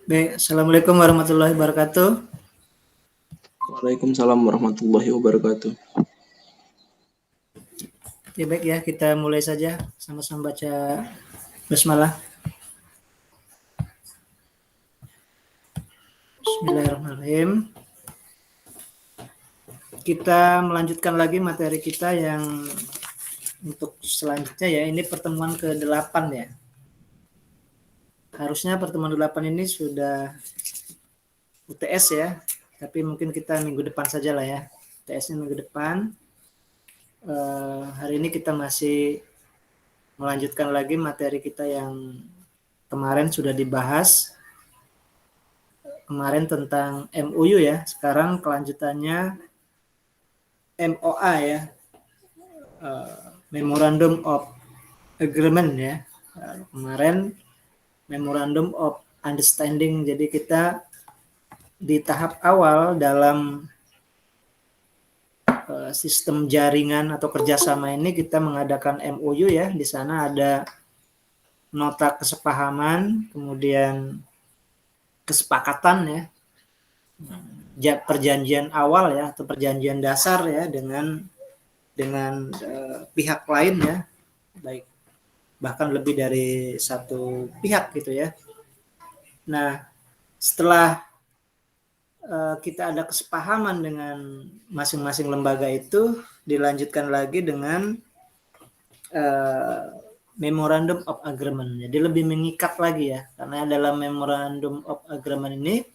Baik, Assalamualaikum warahmatullahi wabarakatuh. Waalaikumsalam warahmatullahi wabarakatuh. Ya, baik ya, kita mulai saja sama-sama baca basmalah. Bismillahirrahmanirrahim. Kita melanjutkan lagi materi kita yang untuk selanjutnya ya, ini pertemuan ke-8 ya. Harusnya pertemuan ke-8 ini sudah UTS ya, tapi mungkin kita minggu depan saja lah ya. UTS-nya minggu depan. Hari ini kita masih melanjutkan lagi materi kita yang kemarin sudah dibahas. Kemarin tentang MOU ya, sekarang kelanjutannya MOA ya, Memorandum of Agreement ya. Kemarin Memorandum of Understanding, jadi kita di tahap awal dalam sistem jaringan atau kerjasama ini kita mengadakan MOU ya. Di sana ada nota kesepahaman, kemudian kesepakatan ya, perjanjian awal ya atau perjanjian dasar ya dengan pihak lain ya, baik bahkan lebih dari satu pihak gitu ya. Nah, setelah kita ada kesepahaman dengan masing-masing lembaga itu, dilanjutkan lagi dengan Memorandum of Agreement. Jadi lebih mengikat lagi ya, karena dalam Memorandum of Agreement ini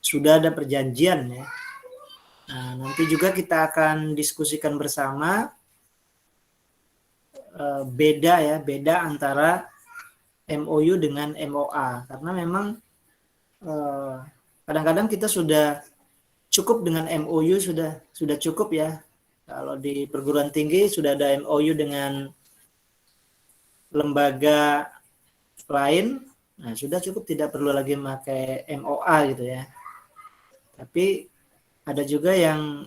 sudah ada perjanjian ya. Nah, nanti juga kita akan diskusikan bersama beda antara MOU dengan MOA, karena memang kadang-kadang kita sudah cukup dengan MOU, sudah cukup ya. Kalau di perguruan tinggi sudah ada MOU dengan lembaga lain, nah sudah cukup, tidak perlu lagi pakai MOA gitu ya. Tapi ada juga yang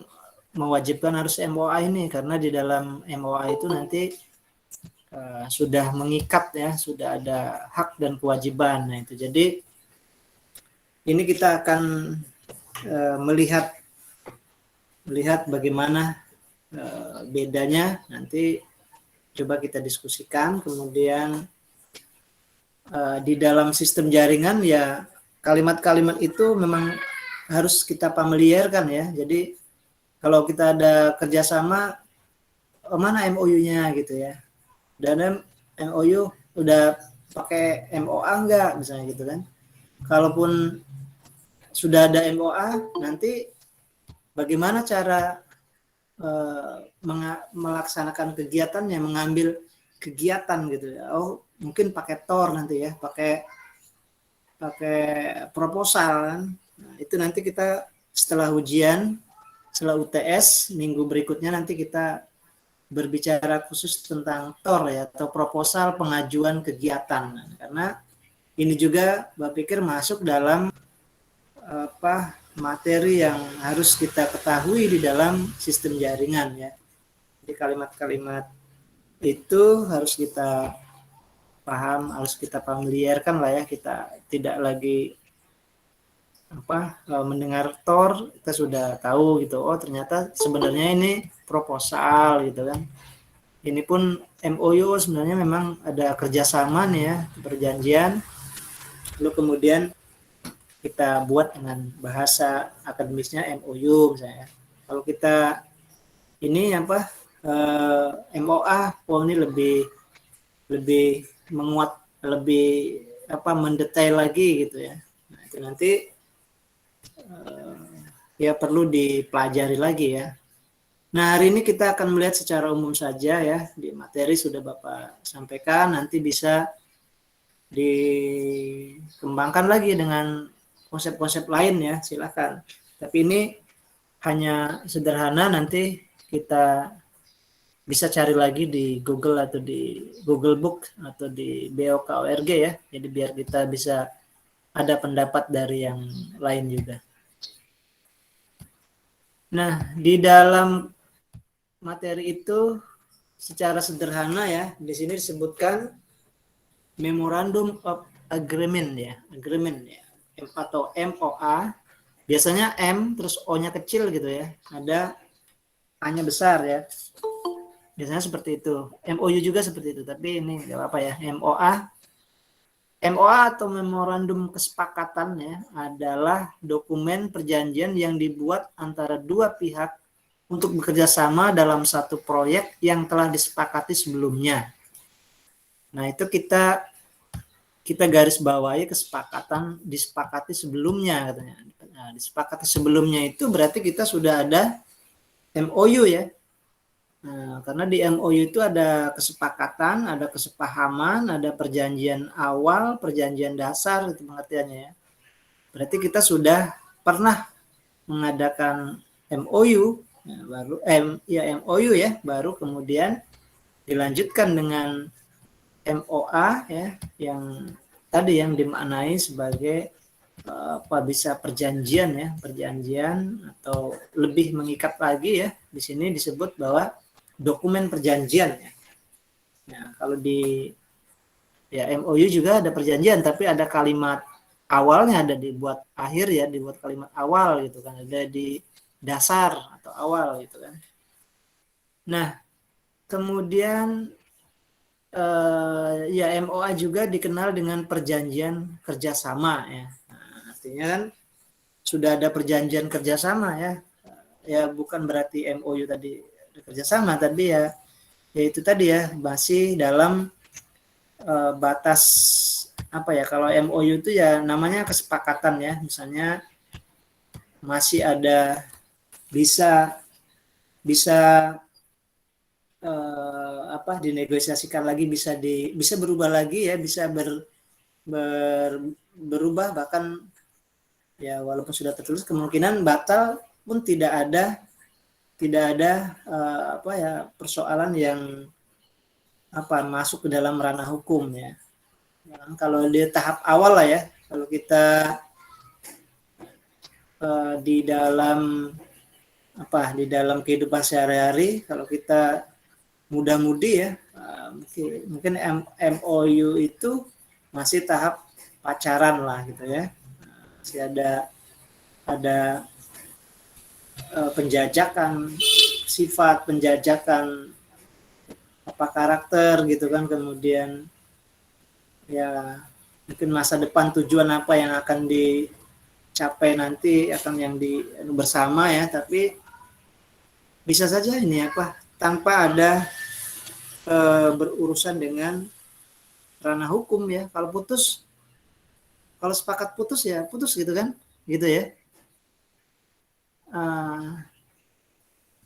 mewajibkan harus MOA ini, karena di dalam MOA itu nanti sudah mengikat ya, sudah ada hak dan kewajiban. Nah itu, jadi ini kita akan melihat bagaimana bedanya, nanti coba kita diskusikan. Kemudian di dalam sistem jaringan ya, kalimat-kalimat itu memang harus kita familiarkan ya. Jadi kalau kita ada kerjasama, mana MOU-nya gitu ya, dan MOU udah pakai MOA enggak misalnya gitu kan. Kalaupun sudah ada MOA, nanti bagaimana cara melaksanakan kegiatannya, mengambil kegiatan gitu ya. Oh, mungkin pakai TOR nanti ya, pakai proposal kan. Nah, itu nanti kita setelah ujian, setelah UTS minggu berikutnya, nanti kita berbicara khusus tentang TOR ya, atau proposal pengajuan kegiatan. Nah, karena ini juga Mbak pikir masuk dalam materi yang harus kita ketahui di dalam sistem jaringan ya. Jadi kalimat-kalimat itu harus kita paham, harus kita familiarkan lah ya. Kita tidak lagi mendengar TOR kita sudah tahu gitu, oh ternyata sebenarnya ini proposal gitu kan. Ini pun MOU sebenarnya memang ada kerjasama nih ya, perjanjian, lalu kemudian kita buat dengan bahasa akademisnya MOU misalnya. Kalau kita ini MOA, oh ini lebih menguat, lebih mendetail lagi gitu ya. Nah, itu nanti ya perlu dipelajari lagi ya. Nah, hari ini kita akan melihat secara umum saja ya, di materi sudah Bapak sampaikan, nanti bisa dikembangkan lagi dengan konsep-konsep lain ya, silakan. Tapi ini hanya sederhana, nanti kita bisa cari lagi di Google atau di Google Book atau di BOKORG ya. Jadi biar kita bisa ada pendapat dari yang lain juga. Nah, di dalam materi itu secara sederhana ya, di sini disebutkan Memorandum of Agreement ya, atau MOA, biasanya M terus O-nya kecil gitu ya, ada A-nya besar ya. Biasanya seperti itu. MOU juga seperti itu, tapi ini nggak apa ya. MOA atau memorandum kesepakatan ya adalah dokumen perjanjian yang dibuat antara dua pihak untuk bekerja sama dalam satu proyek yang telah disepakati sebelumnya. Nah, itu kita garis bawahi kesepakatan disepakati sebelumnya katanya. Nah, disepakati sebelumnya itu berarti kita sudah ada MOU ya. Nah, karena di MOU itu ada kesepakatan, ada kesepahaman, ada perjanjian awal, perjanjian dasar itu pengertiannya ya. Berarti kita sudah pernah mengadakan MOU, MOU ya, baru kemudian dilanjutkan dengan MOA ya, yang tadi yang dimaknai sebagai bisa perjanjian ya, perjanjian atau lebih mengikat lagi ya. Di sini disebut bahwa dokumen perjanjian ya. Nah, kalau di ya MOU juga ada perjanjian, tapi ada kalimat awalnya, ada dibuat akhir ya, dibuat kalimat awal gitu kan, ada di dasar atau awal gitu kan. Nah, kemudian ya MOA juga dikenal dengan perjanjian kerjasama ya. Nah, artinya kan sudah ada perjanjian kerjasama ya. Ya bukan berarti MOU tadi kerjasama, tapi ya itu tadi ya masih dalam batas apa ya, kalau MOU itu ya namanya kesepakatan ya, misalnya masih ada bisa dinegosiasikan lagi, bisa berubah lagi ya, bisa berubah, bahkan ya walaupun sudah tertulis kemungkinan batal pun tidak ada persoalan yang masuk ke dalam ranah hukum ya. Kalau di tahap awal lah ya, kalau kita di dalam kehidupan sehari-hari, kalau kita muda-mudi ya, mungkin MOU itu masih tahap pacaran lah gitu ya, masih ada penjajakan sifat, penjajakan karakter gitu kan, kemudian ya mungkin masa depan, tujuan apa yang akan dicapai nanti, akan yang bersama ya. Tapi bisa saja ini tanpa ada berurusan dengan ranah hukum ya. Kalau sepakat putus ya putus gitu kan, gitu ya.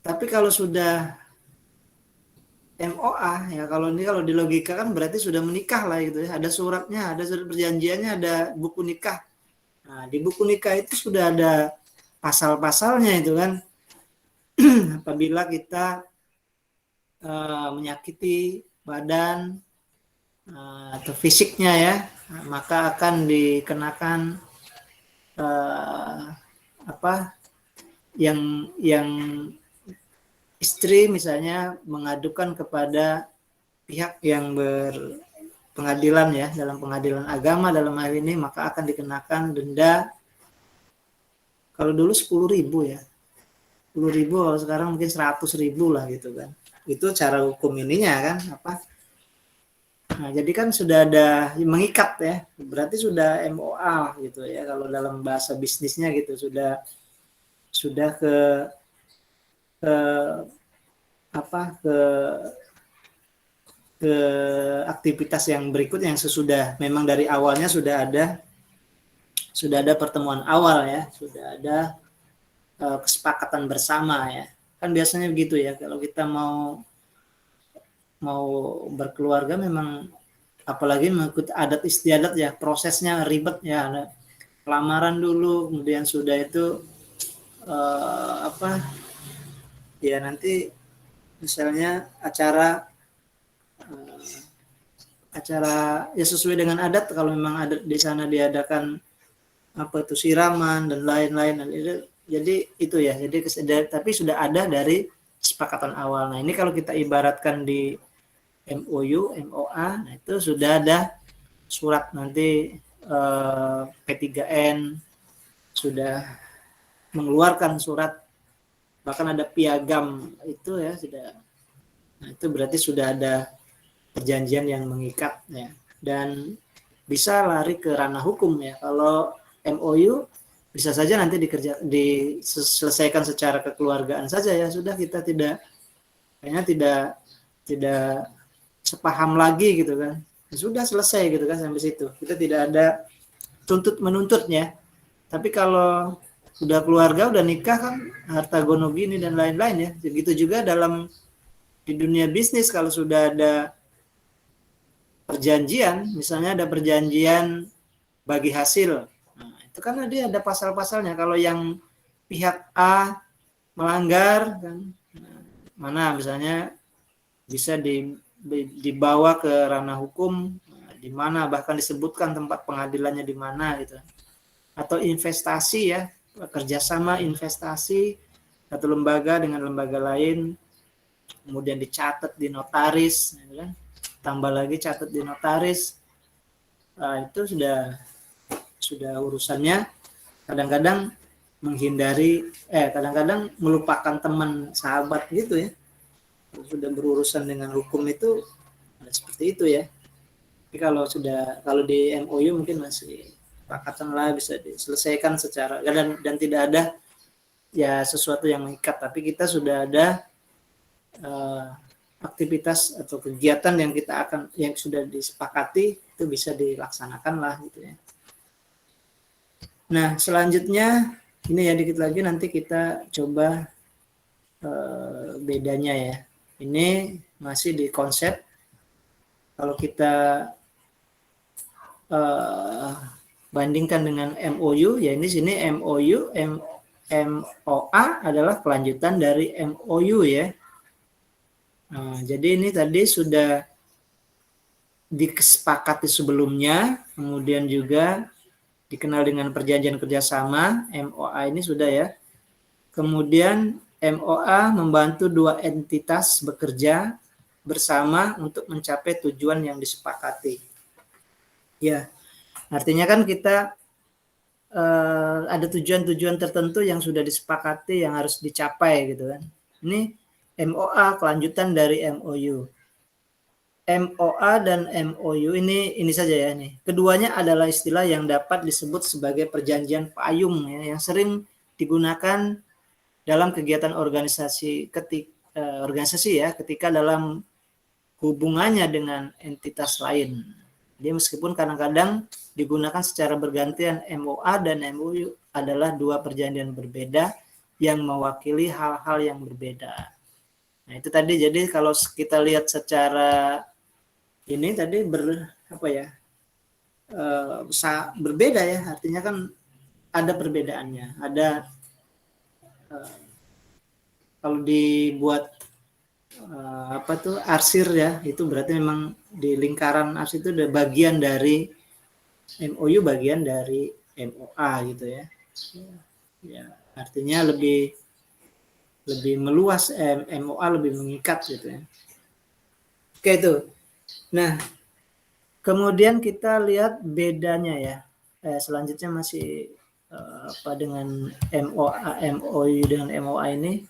Tapi kalau sudah MOA ya, kalau di logika kan berarti sudah menikah lah gitu ya, ada suratnya, ada surat perjanjiannya, ada buku nikah. Nah, di buku nikah itu sudah ada pasal-pasalnya itu kan. Apabila kita menyakiti badan atau fisiknya ya, maka akan dikenakan yang istri misalnya mengadukan kepada pihak yang berpengadilan ya, dalam pengadilan agama dalam hal ini, maka akan dikenakan denda. Kalau dulu 10.000 ya, 10.000, kalau sekarang mungkin 100.000 lah gitu kan. Itu cara hukum ininya kan Nah, jadi kan sudah ada mengikat ya, berarti sudah MOA gitu ya, kalau dalam bahasa bisnisnya gitu, sudah ke aktivitas yang berikut, yang sesudah memang dari awalnya sudah ada pertemuan awal ya, sudah ada kesepakatan bersama ya. Kan biasanya begitu ya, kalau kita mau berkeluarga, memang apalagi mengikuti adat istiadat ya, prosesnya ribet ya, ada lamaran dulu, kemudian sudah itu ya nanti misalnya acara ya sesuai dengan adat, kalau memang adat di sana diadakan siraman dan lain-lain. Jadi itu ya, tapi sudah ada dari kesepakatan awal. Nah, ini kalau kita ibaratkan di MOU, MOA, nah itu sudah ada surat nanti P3N sudah mengeluarkan surat, bahkan ada piagam itu ya sudah. Nah, itu berarti sudah ada perjanjian yang mengikat ya, dan bisa lari ke ranah hukum ya. Kalau MOU bisa saja nanti diselesaikan secara kekeluargaan saja ya, sudah, kita kayaknya tidak sepaham lagi gitu kan, sudah selesai gitu kan, sampai situ kita tidak ada tuntut menuntutnya. Tapi kalau udah keluarga, udah nikah kan, harta gono gini dan lain-lain ya. Begitu juga di dunia bisnis, kalau sudah ada perjanjian, misalnya ada perjanjian bagi hasil, nah, itu kan dia ada pasal-pasalnya. Kalau yang pihak A melanggar kan, mana misalnya bisa dibawa ke ranah hukum, di mana bahkan disebutkan tempat pengadilannya di mana gitu. Atau investasi ya, kerjasama investasi satu lembaga dengan lembaga lain, kemudian dicatat di notaris, gitu kan? Tambah lagi catat di notaris, itu sudah urusannya. Kadang-kadang kadang-kadang melupakan teman sahabat gitu ya. Sudah berurusan dengan hukum itu seperti itu ya. Tapi kalau di MOU mungkin masih kesepakatan lah, bisa diselesaikan secara dan tidak ada ya sesuatu yang mengikat, tapi kita sudah ada aktivitas atau kegiatan yang sudah disepakati, itu bisa dilaksanakan lah gitu ya. Nah, selanjutnya ini ya, dikit lagi nanti kita coba bedanya ya. Ini masih di konsep. Kalau kita bandingkan dengan MOU ya, ini sini MOA adalah kelanjutan dari MOU ya. Nah, jadi ini tadi sudah disepakati sebelumnya, kemudian juga dikenal dengan perjanjian kerjasama, MOA ini sudah ya. Kemudian MOA membantu dua entitas bekerja bersama untuk mencapai tujuan yang disepakati. Ya, artinya kan kita ada tujuan-tujuan tertentu yang sudah disepakati yang harus dicapai gitu kan. Ini MOA kelanjutan dari MOU. MOA dan MOU ini saja ya nih. Keduanya adalah istilah yang dapat disebut sebagai perjanjian payung ya, yang sering digunakan dalam kegiatan organisasi ketika dalam hubungannya dengan entitas lain. Jadi meskipun kadang-kadang digunakan secara bergantian, MOA dan MOU adalah dua perjanjian berbeda yang mewakili hal-hal yang berbeda. Nah, itu tadi, jadi kalau kita lihat secara ini tadi berbeda ya, artinya kan ada perbedaannya. Ada kalau dibuat arsir ya, itu berarti memang di lingkaran arsir itu ada bagian dari MOU, bagian dari MOA gitu ya. Ya, artinya lebih meluas, MOA lebih mengikat gitu ya. Oke, itu. Nah, kemudian kita lihat bedanya ya. Selanjutnya masih dengan MOU dengan MOA ini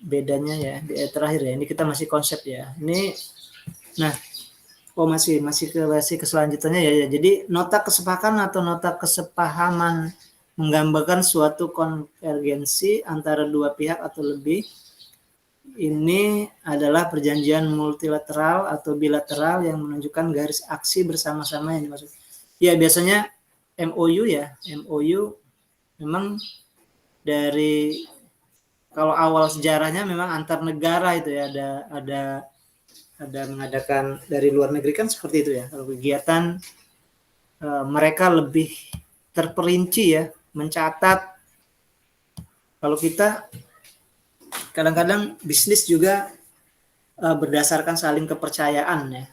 bedanya ya, terakhir ya. Ini kita masih konsep ya. Ini masih ke selanjutnya ya. Jadi nota kesepakatan atau nota kesepahaman menggambarkan suatu konvergensi antara dua pihak atau lebih. Ini adalah perjanjian multilateral atau bilateral yang menunjukkan garis aksi bersama-sama yang dimaksud. Ya, biasanya MOU ya. MOU memang dari kalau awal sejarahnya memang antar negara itu ya, ada mengadakan dari luar negeri kan seperti itu ya. Kalau kegiatan mereka lebih terperinci ya, mencatat. Kalau kita kadang-kadang bisnis juga berdasarkan saling kepercayaan ya.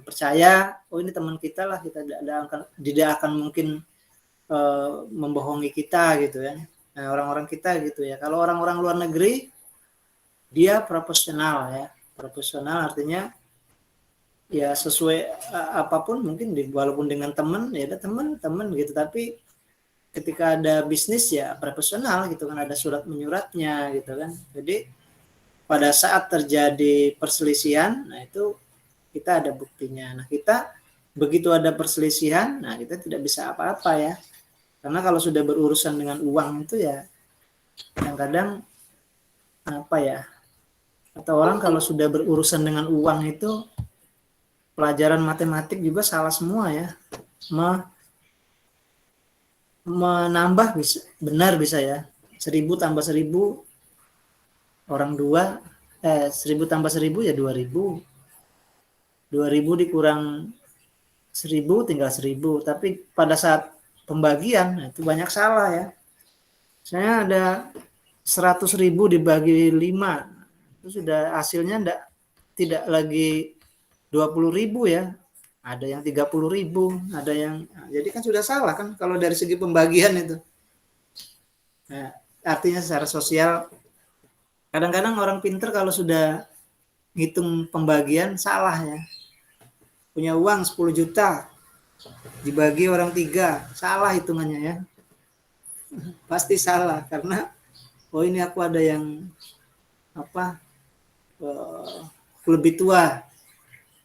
Percaya, oh ini teman kita lah, kita tidak akan mungkin membohongi kita gitu ya. Nah, orang-orang kita gitu ya. Kalau orang-orang luar negeri dia profesional ya. Profesional artinya ya sesuai apapun mungkin walaupun dengan teman ya ada teman gitu, tapi ketika ada bisnis ya profesional gitu kan, ada surat menyuratnya gitu kan. Jadi pada saat terjadi perselisihan, nah itu kita ada buktinya. Nah kita begitu ada perselisihan, nah kita tidak bisa apa-apa ya, karena kalau sudah berurusan dengan uang itu ya kadang-kadang apa ya, atau orang kalau sudah berurusan dengan uang itu pelajaran matematik juga salah semua ya. Menambah bisa, benar bisa ya, 1000 tambah 1000 orang 1000 tambah 1000 ya 2000, 2000 dikurang 1000 tinggal 1000, tapi pada saat pembagian nah itu banyak salah ya. Saya ada 100.000 dibagi 5, itu sudah hasilnya tidak lagi 20.000 ya, ada yang 30.000, ada yang, nah, jadi kan sudah salah kan kalau dari segi pembagian itu. Nah, artinya secara sosial kadang-kadang orang pinter kalau sudah ngitung pembagian salah ya. Punya uang 10 juta dibagi orang 3, salah hitungannya ya. Pasti salah karena oh ini aku ada yang apa, aku lebih tua,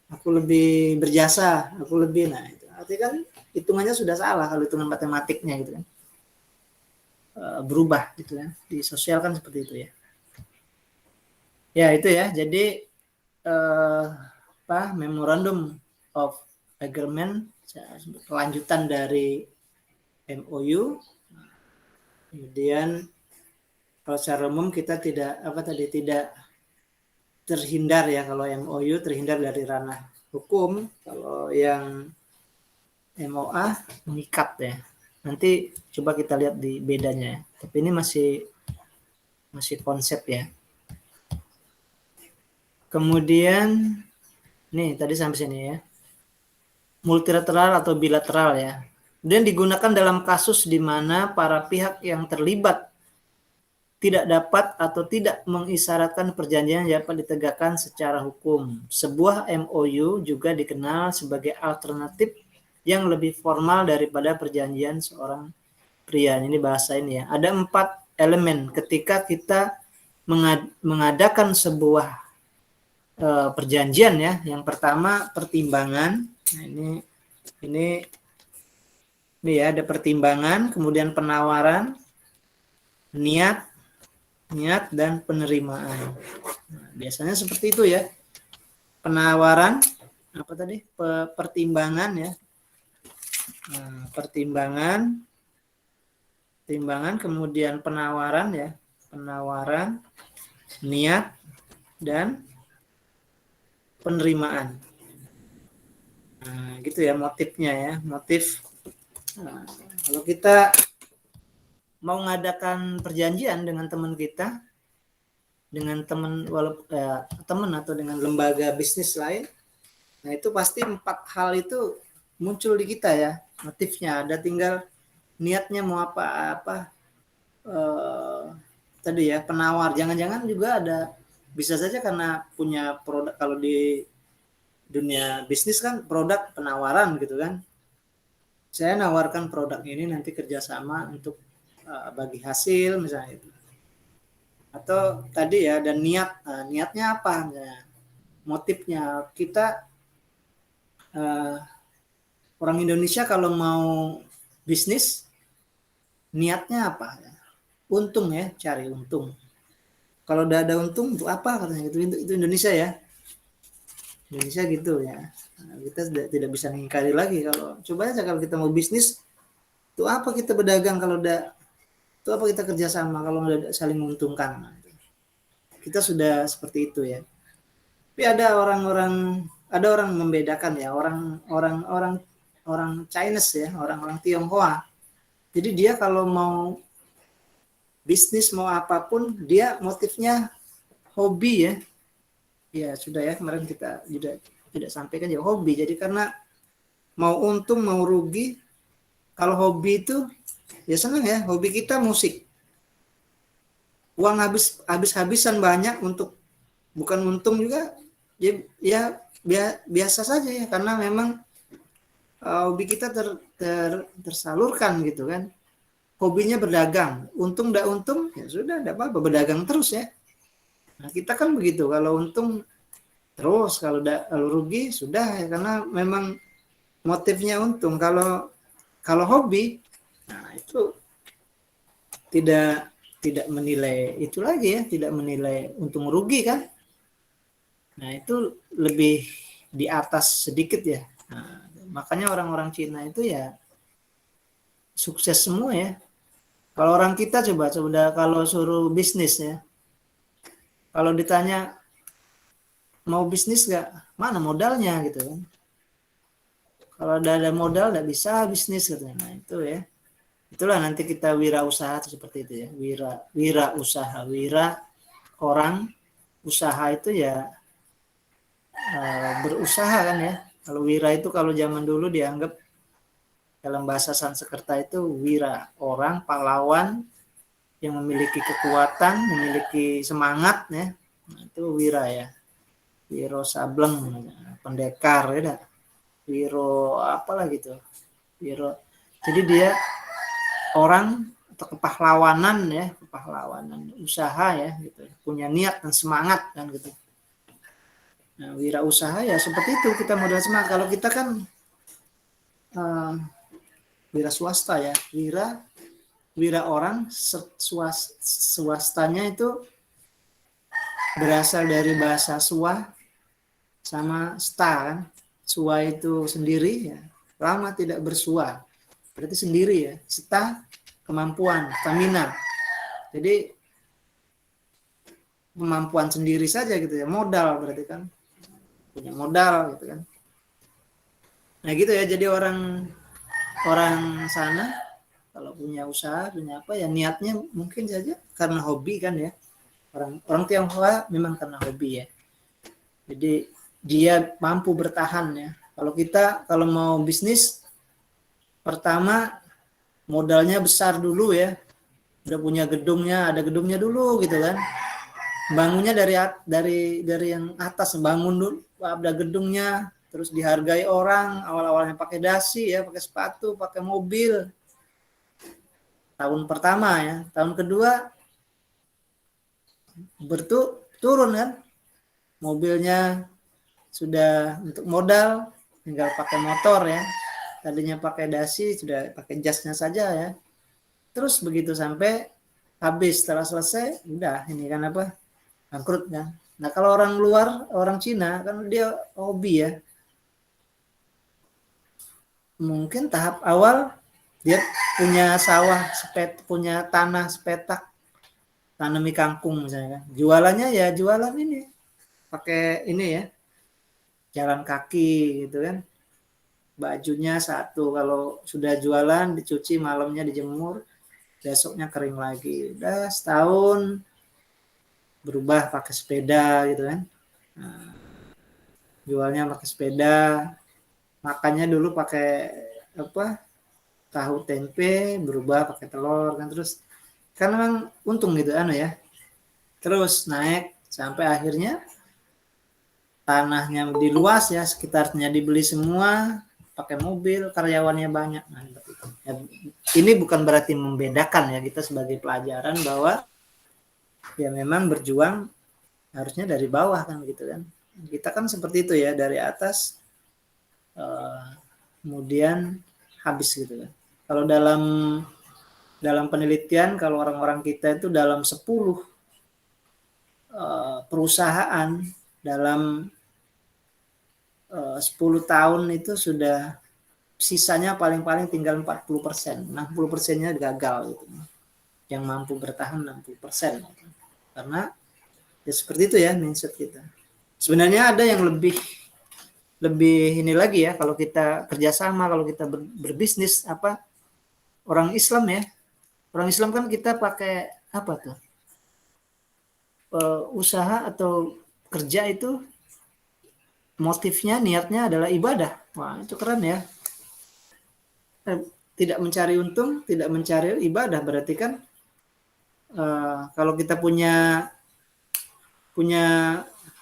aku lebih berjasa, aku lebih, nah itu artinya kan hitungannya sudah salah kalau hitungan matematiknya gitu kan. Berubah gitu ya, di sosial kan seperti itu ya. Ya itu ya, jadi Memorandum of Agreement, kelanjutan dari MOU. Kemudian kalau secara umum kita tidak terhindar ya, kalau MOU terhindar dari ranah hukum, kalau yang MOA mengikat ya. Nanti coba kita lihat di bedanya ya. Tapi ini masih konsep ya. Kemudian nih tadi sampai sini ya. Multilateral atau bilateral ya. Kemudian digunakan dalam kasus di mana para pihak yang terlibat tidak dapat atau tidak mengisyaratkan perjanjian yang dapat ditegakkan secara hukum. Sebuah MOU juga dikenal sebagai alternatif yang lebih formal daripada perjanjian seorang pria. Ini bahasa ini ya. Ada 4 elemen ketika kita mengadakan sebuah perjanjian ya. Yang pertama pertimbangan. Nah, ini ya, ada pertimbangan, kemudian penawaran, niat dan penerimaan. Nah, biasanya seperti itu ya. Penawaran apa tadi? Pertimbangan ya. Nah, pertimbangan, kemudian penawaran ya. Penawaran, niat dan penerimaan. Nah, gitu ya motifnya ya. Motif. Nah, kalau kita mau mengadakan perjanjian dengan teman kita, dengan teman atau dengan lembaga bisnis lain, nah itu pasti 4 hal itu muncul di kita ya, motifnya. Ada tinggal niatnya mau apa tadi ya, penawar. Jangan-jangan juga ada, bisa saja karena punya produk, kalau di dunia bisnis kan produk penawaran gitu kan. Saya nawarkan produk ini nanti kerjasama untuk bagi hasil misalnya itu. Atau tadi ya, dan niatnya apa? Nah, motifnya kita orang Indonesia kalau mau bisnis niatnya apa? Untung ya, cari untung. Kalau udah ada untung untuk apa katanya, itu Indonesia ya. Indonesia gitu ya. Nah, kita tidak bisa mengingkari lagi. Kalau coba aja kalau kita mau bisnis, itu apa kita berdagang kalau udah, itu apa kita kerjasama kalau udah saling menguntungkan. Nah, kita sudah seperti itu ya. Tapi ada orang membedakan ya, orang Chinese ya, orang Tionghoa. Jadi dia kalau mau bisnis mau apapun, dia motifnya hobi ya. Ya sudah ya, kemarin kita juga tidak sampaikan ya, hobi. Jadi karena mau untung mau rugi, kalau hobi itu ya senang ya. Hobi kita musik, uang habis-habisan banyak untuk, bukan untung juga ya biasa saja ya, karena memang hobi kita tersalurkan gitu kan. Hobinya berdagang, untung ndak untung ya sudah, ndak apa-apa, berdagang terus ya. Nah, kita kan begitu, kalau untung terus, kalau rugi sudah ya, karena memang motifnya untung. Kalau hobi, nah itu tidak tidak menilai itu lagi ya, tidak menilai untung rugi kan. Nah itu lebih di atas sedikit ya. Nah, makanya orang-orang Cina itu ya sukses semua ya. Kalau orang kita coba kalau suruh bisnis ya, kalau ditanya mau bisnis gak, mana modalnya gitu kan. Kalau ada modal nggak bisa bisnis katanya. Nah itu ya, itulah nanti kita wirausaha seperti itu ya. Wira usaha, orang usaha itu ya berusaha kan ya. Kalau wira itu kalau zaman dulu dianggap dalam bahasa Sanskerta itu wira, orang pahlawan yang memiliki kekuatan, memiliki semangat ya. Nah, itu wira ya. Wiro Sableng, pendekar ya. Wiro apalah gitu. Wiro. Jadi dia orang atau kepahlawanan ya, kepahlawanan usaha ya gitu. Punya niat dan semangat kan gitu. Nah, wirausaha ya seperti itu, kita modal semangat. Kalau kita kan wira swasta ya, wira orang swastanya itu berasal dari bahasa swa sama sta kan. Swa itu sendiri ya, lama tidak bersua, berarti sendiri ya. Sta kemampuan, stamina. Jadi kemampuan sendiri saja gitu ya, modal berarti kan, punya modal gitu kan. Nah gitu ya, jadi orang sana kalau punya usaha, punya apa ya, niatnya mungkin saja karena hobi kan ya. Orang Tionghoa memang karena hobi ya. Jadi dia mampu bertahan ya. Kalau mau bisnis, pertama modalnya besar dulu ya. Udah punya gedungnya, ada gedungnya dulu gitu kan. Bangunnya dari yang atas, bangun dulu, ada gedungnya, terus dihargai orang, awal-awalnya pakai dasi ya, pakai sepatu, pakai mobil. Tahun pertama ya, tahun kedua turun kan. Mobilnya sudah untuk modal, tinggal pakai motor ya. Tadinya pakai dasi, sudah pakai jasnya saja ya. Terus begitu sampai habis, setelah selesai, udah ini kan apa, bangkrut kan. Nah kalau orang luar, orang Cina kan dia hobi ya. Mungkin tahap awal dia punya sawah, punya tanah sepetak, tanami kangkung misalnya kan. Jualannya ya jualan ini, pakai ini ya, jalan kaki gitu kan. Bajunya satu, kalau sudah jualan dicuci, malamnya dijemur, besoknya kering lagi. Udah setahun berubah pakai sepeda gitu kan. Nah, jualnya pakai sepeda, makannya dulu pakai apa, tahu tempe, berubah pakai telur kan. Terus kan memang untung gitu ya. Terus naik sampai akhirnya tanahnya diluas ya, sekitarnya dibeli semua, pakai mobil, karyawannya banyak. Nah, ya, ini bukan berarti membedakan ya, kita sebagai pelajaran bahwa ya memang berjuang harusnya dari bawah kan gitu kan. Kita kan seperti itu ya, dari atas kemudian habis gitu kan. Kalau dalam penelitian, kalau orang-orang kita itu dalam 10 perusahaan dalam 10 tahun itu sudah sisanya paling-paling tinggal 40%, 60%-nya gagal gitu. Yang mampu bertahan 60%. Karena ya seperti itu ya mindset kita. Sebenarnya ada yang lebih ini lagi ya, kalau kita kerjasama, kalau kita berbisnis apa, orang Islam ya. Orang Islam kan kita pakai apa tuh? Usaha atau kerja itu motifnya, niatnya adalah ibadah. Wah, itu keren ya. Tidak mencari untung, tidak mencari ibadah, berarti kan kalau kita punya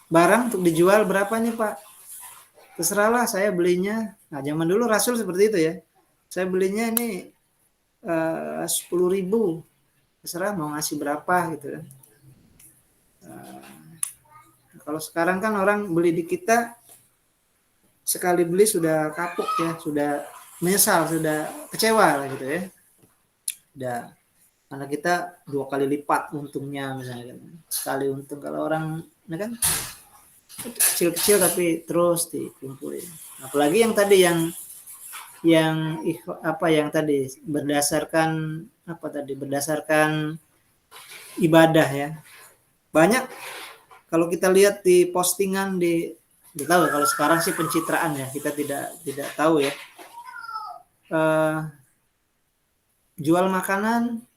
barang untuk dijual berapa nih Pak? terserahlah saya belinya. Nah, zaman dulu Rasul seperti itu ya. Saya belinya ini 10.000, terserah mau ngasih berapa gitu kan. Kalau sekarang kan orang beli di kita sekali beli sudah kapok ya, sudah menyesal, sudah kecewa lah gitu ya. Udah, karena kita 2 kali lipat untungnya misalnya kan. Sekali untung, kalau orang ini kan kecil-kecil tapi terus dikumpulin. Apalagi yang tadi yang tadi berdasarkan ibadah ya. Banyak kalau kita lihat di postingan tidak tahu kalau sekarang sih pencitraan ya, kita tidak tahu ya. Jual makanan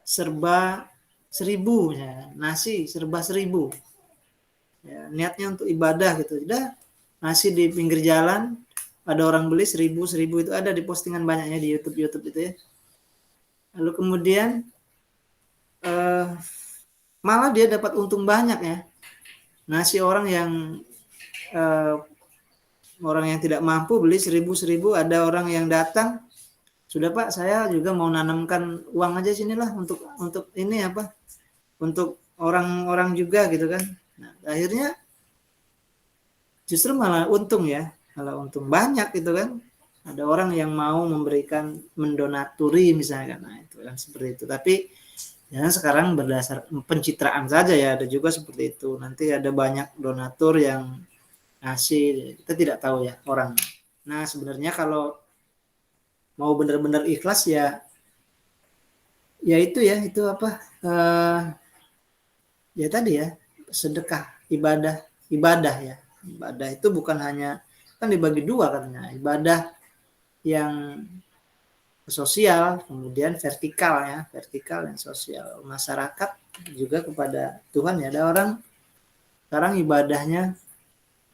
serba 1.000 ya, nasi serba 1.000 ya, niatnya untuk ibadah gitu. Udah, nasi di pinggir jalan ada orang beli 1.000 itu ada di postingan banyaknya di YouTube itu ya. Lalu kemudian malah dia dapat untung banyak ya. Nasi orang yang tidak mampu beli 1.000 ada orang yang datang, sudah Pak, saya juga mau nanamkan uang aja sinilah untuk ini apa, untuk orang-orang juga gitu kan. Nah, akhirnya justru malah untung ya, malah untung banyak gitu kan. Ada orang yang mau memberikan, mendonaturi misalnya kan. Nah, itu kan seperti itu. Tapi ya sekarang berdasar pencitraan saja ya, ada juga seperti itu. Nanti ada banyak donatur yang ngasih, kita tidak tahu ya orang. Nah, sebenarnya kalau mau benar-benar ikhlas ya itu ya, itu apa, ya tadi ya, sedekah, ibadah ya. Ibadah itu bukan hanya, kan dibagi dua katanya, ibadah yang sosial, kemudian vertikal ya, vertikal dan sosial. Masyarakat juga kepada Tuhan ya. Ada orang sekarang ibadahnya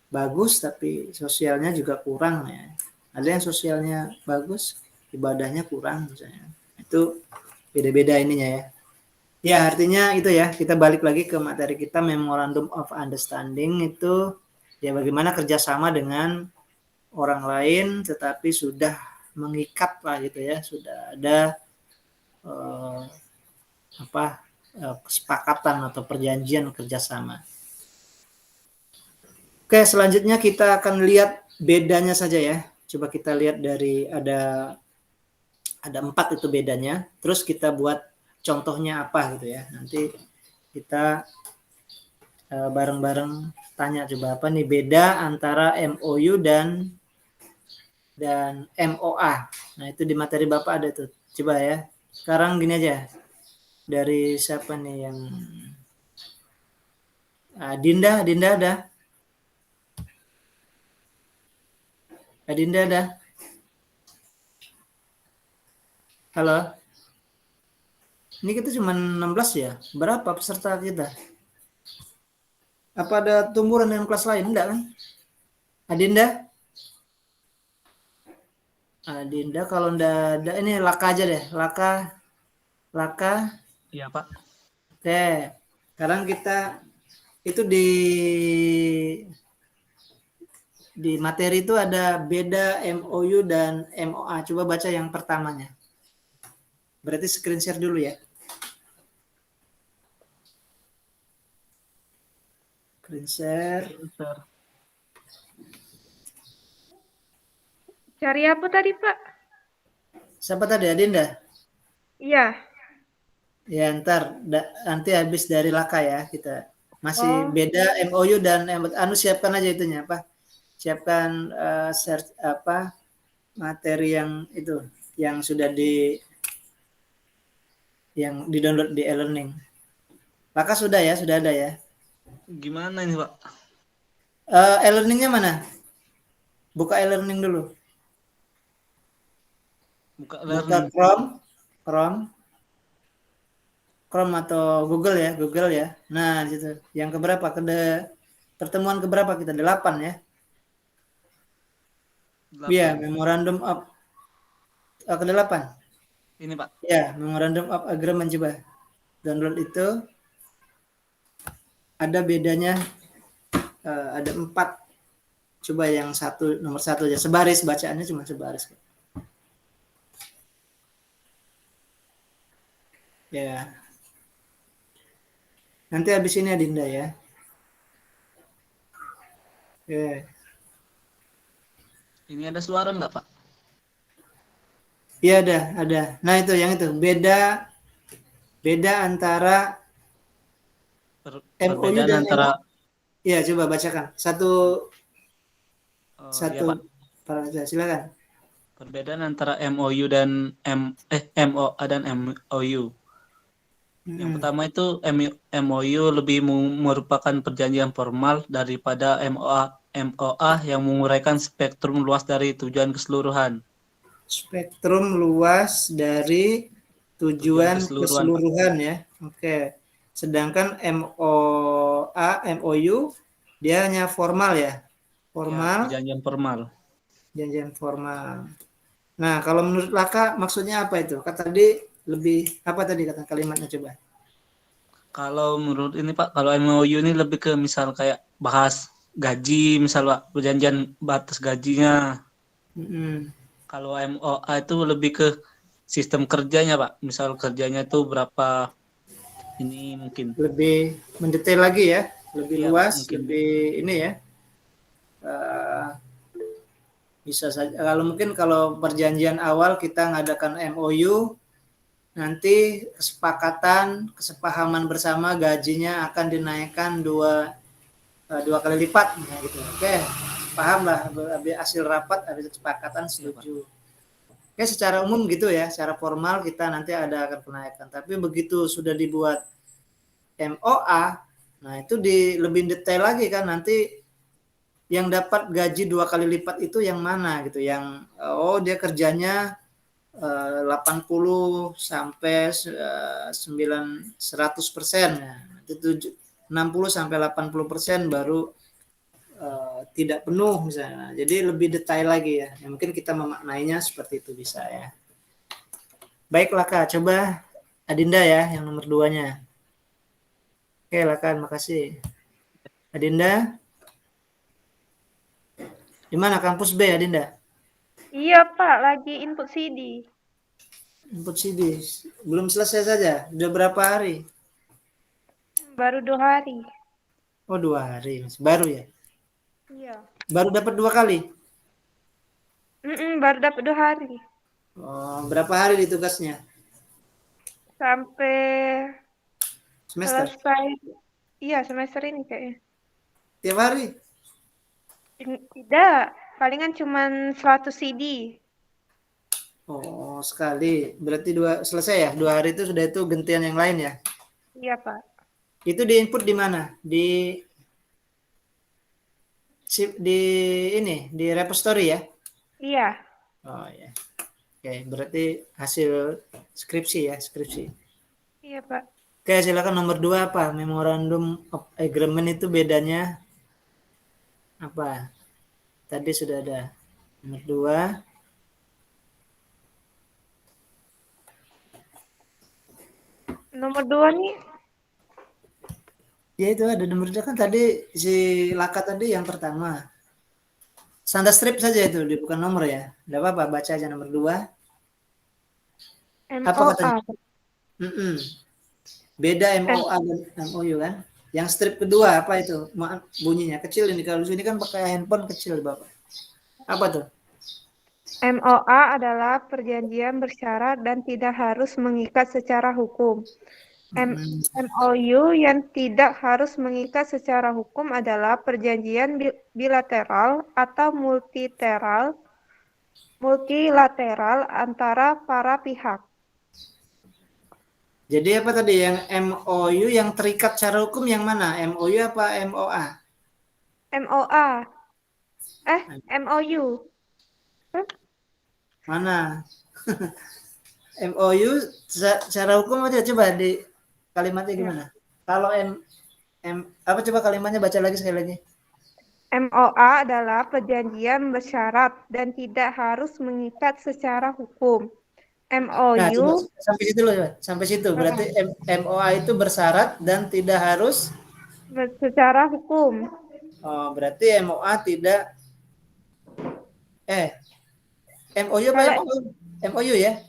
bagus tapi sosialnya juga kurang ya. Ada yang sosialnya bagus, ibadahnya kurang misalnya. Itu beda-beda ininya ya. Ya, artinya itu ya, kita balik lagi ke materi kita, Memorandum of Understanding itu ya bagaimana kerjasama dengan orang lain tetapi sudah mengikat lah gitu ya, sudah ada kesepakatan atau perjanjian kerjasama. Oke, selanjutnya kita akan lihat bedanya saja ya. Coba kita lihat dari ada 4 itu bedanya. Terus kita buat contohnya apa gitu ya. Nanti kita bareng-bareng tanya coba apa nih beda antara MOU dan MOA. Nah, itu di materi Bapak ada tuh. Coba ya. Sekarang gini aja. Dari siapa nih yang Dinda ada? Dinda ada? Halo? Ini kita cuma 16 ya? Berapa peserta kita? Apa ada tumburan dengan kelas lain? Enggak kan? Adinda? Adinda kalau enggak ada, ini Laka aja deh. Laka. Iya, Pak. Oke. Sekarang kita itu di materi itu ada beda MOU dan MOA. Coba baca yang pertamanya. Berarti screen share dulu ya. Screen share. Cari apa tadi, Pak? Siapa tadi, Adinda? Iya. Ya, nanti habis dari Laka ya kita. Masih Oh. beda MOU dan siapkan aja itunya apa? Siapkan search apa materi yang itu yang sudah yang di-download di e-learning. Laka sudah ada ya? Gimana ini, Pak? E-learningnya mana? Buka e-learning dulu. Buka Chrome atau Google ya. Nah, di situ. Yang keberapa? Pertemuan keberapa kita? 8 ya. Iya, Memorandum of ke-8. Ini, Pak. Ya, Memorandum of Agreement coba. Download itu. Ada bedanya ada 4 Coba yang nomor satu aja. Sebaris, bacaannya cuma sebaris. Ya. Nanti habis ini Adinda ya. Oke. Ini ada suara nggak, Pak? Iya ada. Nah itu yang itu beda antara MOU Perbedaan dan antara Iya coba bacakan satu ya, Pak. paragraf silakan. Perbedaan antara MOU dan MOA dan MOU. Yang pertama itu MOU lebih merupakan perjanjian formal daripada MOA yang menguraikan spektrum luas dari tujuan keseluruhan. Spektrum luas dari tujuan keseluruhan ya. Oke. Sedangkan MOU dia hanya formal ya. Formal. Ya, perjanjian formal. Perjanjian formal. Nah, kalau menurut Laka maksudnya apa itu? Kata tadi lebih apa tadi kata kalimatnya coba? Kalau menurut ini Pak, kalau MOU ini lebih ke misal kayak bahas gaji, misal Pak, perjanjian batas gajinya. Kalau MOA itu lebih ke sistem kerjanya Pak, misal kerjanya itu berapa, ini mungkin. Lebih mendetail lagi ya, lebih Ya, luas, mungkin. lebih ini ya. Bisa saja. Kalau perjanjian awal kita ngadakan MOU, nanti kesepahaman bersama gajinya akan dinaikkan dua kali lipat, gitu. Oke, paham lah. Hasil rapat ada kesepakatan setuju. Oke, secara umum gitu ya, secara formal kita nanti akan kenaikan. Tapi begitu sudah dibuat MOA, nah itu lebih detail lagi kan, nanti yang dapat gaji 2 kali lipat itu yang mana gitu, yang dia kerjanya 80 sampai 100%, ya. Itu 60 sampai 80% baru tidak penuh misalnya. Jadi lebih detail lagi ya. Mungkin kita memaknainya seperti itu bisa ya. Baiklah Kak, coba Adinda ya yang nomor 2-nya. Oke lah Kak, makasih. Adinda? Di mana kampus B Adinda? Iya Pak, lagi input CD. Input CD. Belum selesai saja. Udah berapa hari? Baru 2 hari. Oh 2 hari. Baru ya? Iya. Baru dapat 2 kali? Baru dapat 2 hari. Oh, berapa hari di tugasnya? Sampai Semester? selesai. Iya, semester ini kayaknya. Tiap hari? Tidak, palingan cuman 100 CD. Oh, sekali. Berarti selesai ya? 2 hari itu sudah itu gantian yang lain ya? Iya, Pak. Itu di input di mana? Di repository ya? Iya. Oh ya. Oke, berarti hasil skripsi ya, skripsi. Iya, Pak. Oke, silakan nomor 2 apa? Memorandum of Agreement itu bedanya apa? Tadi sudah ada. Nomor 2. Nomor 2 nih. Ya itu ada nomor 2 kan tadi si Laka tadi yang pertama. Standar strip saja itu, bukan nomor ya. Enggak apa-apa, baca aja nomor 2. Apa katanya? Beda MOA dan MOU kan? Yang strip kedua apa itu? Maaf, bunyinya kecil ini. Kalau sini kan pakai handphone kecil Bapak. Apa tuh? MOA adalah perjanjian bersyarat dan tidak harus mengikat secara hukum. MOU yang tidak harus mengikat secara hukum adalah perjanjian bilateral atau multilateral antara para pihak. Jadi apa tadi yang MOU yang terikat secara hukum yang mana? MOU apa MOA? MOA. MOU. Mana? MOU secara hukum aja, coba di kalimatnya gimana? Ya. Kalau apa coba kalimatnya baca lagi sekali lagi. MOA adalah perjanjian bersyarat dan tidak harus mengikat secara hukum. MOU. Nah, sampai situ loh, sampai situ. Berarti MOA itu bersyarat dan tidak harus secara hukum. Oh, berarti MOA tidak MOU apa Kalau MOU? MOU ya?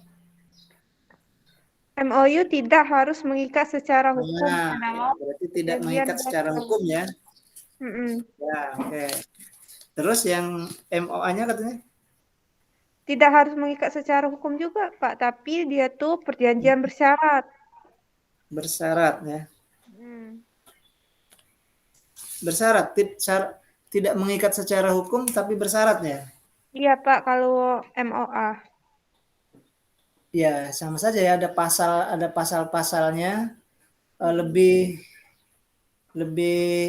MOU tidak harus mengikat secara hukum Nah, adalah berarti tidak perjanjian mengikat secara hukum ya. Mm-mm. Ya, oke. Terus yang MOA-nya katanya Tidak harus mengikat secara hukum juga, Pak, tapi dia tuh perjanjian bersyarat. bersyarat ya. Hmm. Bersyarat, tidak mengikat secara hukum tapi bersyarat ya. Iya, Pak, kalau MOA. Ya, sama saja ya, ada pasal-pasalnya lebih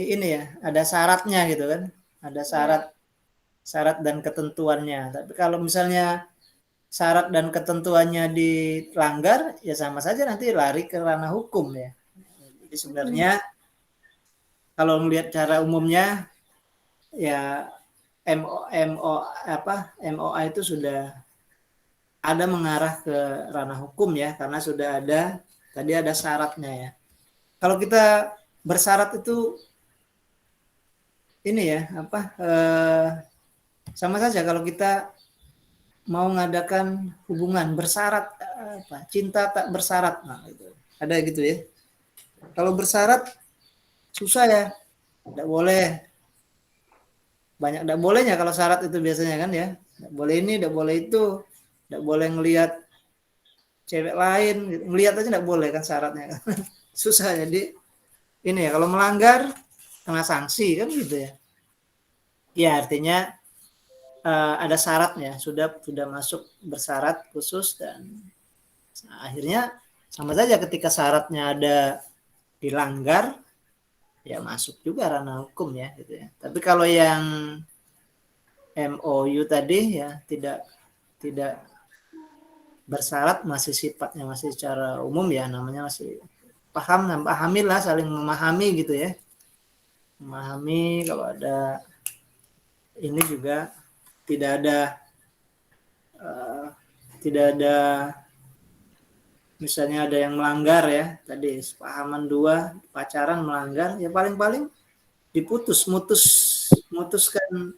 ini ya, ada syaratnya gitu kan. Ada syarat dan ketentuannya. Tapi kalau misalnya syarat dan ketentuannya dilanggar, ya sama saja nanti lari ke ranah hukum ya. Jadi sebenarnya kalau melihat cara umumnya ya MOA itu sudah ada mengarah ke ranah hukum ya, karena sudah tadi ada syaratnya ya. Kalau kita bersyarat itu ini ya sama saja kalau kita mau mengadakan hubungan bersyarat cinta tak bersyarat, nah itu ada gitu ya. Kalau bersyarat susah ya, tidak boleh, banyak tidak bolehnya kalau syarat itu biasanya kan ya, tidak boleh ini, tidak boleh itu, tidak boleh ngelihat cewek lain, ngelihat aja tidak boleh kan syaratnya. Susah, jadi ini ya kalau melanggar kena sanksi kan gitu ya. Ya artinya ada syaratnya, sudah masuk bersyarat khusus, dan akhirnya sama saja ketika syaratnya ada dilanggar ya masuk juga ranah hukum ya gitu ya. Tapi kalau yang MOU tadi ya tidak bersyarat, masih sifatnya masih secara umum ya, namanya masih pahami lah, saling memahami gitu ya. Memahami kalau ada ini juga tidak ada tidak ada misalnya ada yang melanggar ya, tadi sepahaman dua pacaran melanggar ya paling-paling mutuskan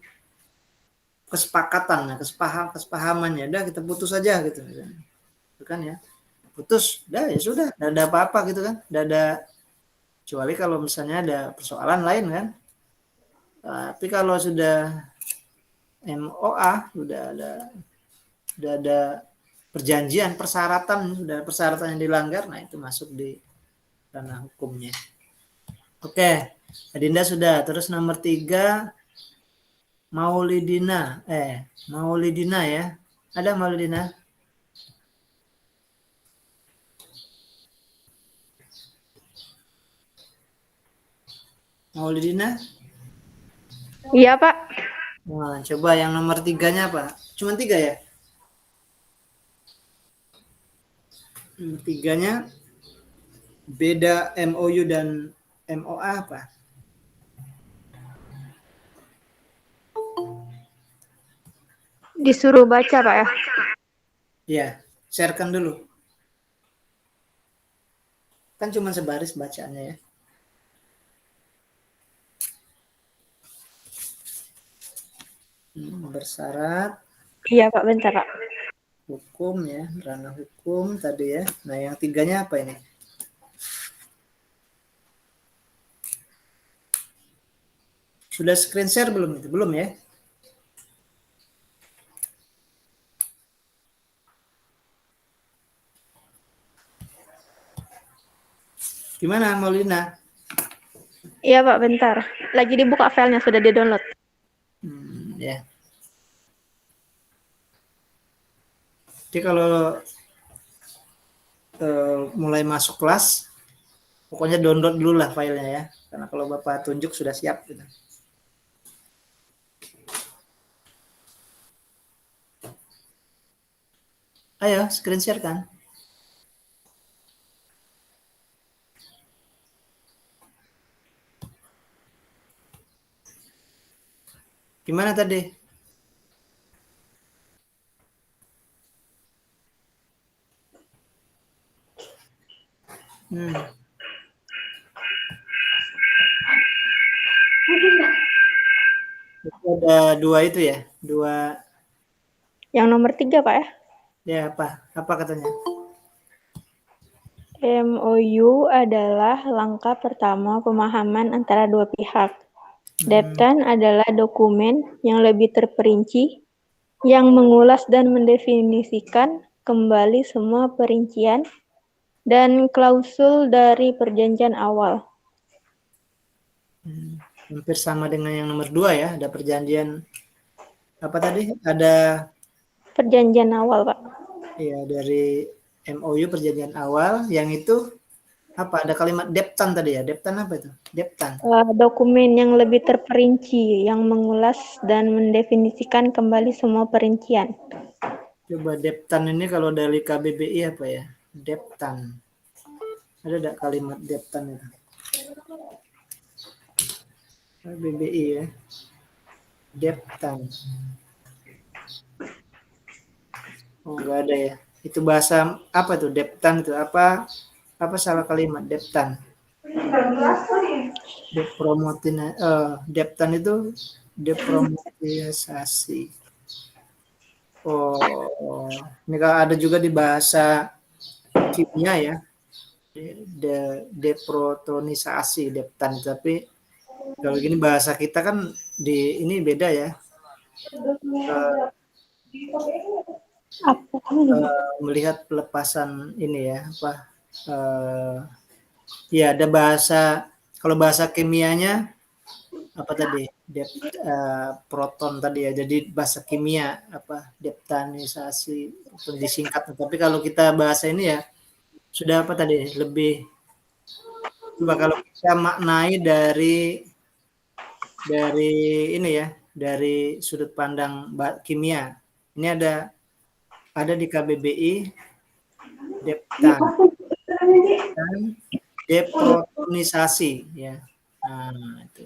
kesepakatan, kesepahamannya, udah kita putus aja gitu kan ya, putus udah ya sudah, tidak ada apa-apa gitu kan, tidak ada, kecuali kalau misalnya ada persoalan lain kan. Tapi kalau sudah MOA sudah ada perjanjian, persyaratan yang dilanggar, nah itu masuk di ranah hukumnya. Oke, Adinda sudah. Terus nomor 3 Maulidina ya, ada Maulidina? Maulidina? Iya, Pak. Nah, coba yang nomor 3-nya apa? Cuma 3 ya? Nomor 3-nya beda MOU dan MOA apa? Disuruh baca, Pak ya. Ya, sharekan dulu. Kan cuma sebaris bacanya ya. Bersyarat. Iya, Pak, bentar, Pak. Hukum ya, ranah hukum tadi ya. Nah, yang 3-nya apa ini? Sudah screen share belum itu? Belum ya? Gimana Maulina? Iya, Pak, bentar. Lagi dibuka filenya, sudah di-download. Ya. Jadi kalau mulai masuk kelas, pokoknya download dulu lah filenya ya. Karena kalau Bapak tunjuk sudah siap gitu. Ayo, screen share kan? Gimana tadi? Ada 2 itu ya, 2 Yang nomor 3, Pak ya. Ya, apa? Apa katanya? MOU adalah langkah pertama pemahaman antara dua pihak. Deptan adalah dokumen yang lebih terperinci, yang mengulas dan mendefinisikan kembali semua perincian dan klausul dari perjanjian awal. Hampir sama dengan yang nomor 2 ya. Ada perjanjian apa tadi? Ada Perjanjian awal, Pak. ya dari MOU perjanjian awal yang itu apa? Ada kalimat deptan tadi ya. Deptan apa itu? Deptan. Dokumen yang lebih terperinci, yang mengulas dan mendefinisikan kembali semua perincian. Coba deptan ini kalau dari KBBI apa ya? Deptan. Ada enggak kalimat deptan itu? KBBI ya. Deptan. Oh, enggak ada ya. Itu bahasa apa tuh? Deptan itu apa? Apa salah kalimat deptan? Deptan itu depromotisasi. Oh, ini kalau ada juga di bahasa kimia ya, deprotonisasi deptan. Tapi kalau gini bahasa kita kan di ini beda ya. Melihat pelepasan ini ya apa? Ya ada bahasa, kalau bahasa kimianya apa tadi? Proton tadi ya. Jadi bahasa kimia apa? Deptanisasi disingkat. Tapi kalau kita bahasa ini ya sudah apa tadi? Lebih coba kalau kita maknai dari ini ya, dari sudut pandang kimia. Ini ada di KBBI deptan dan deprotonisasi ya. Nah, itu.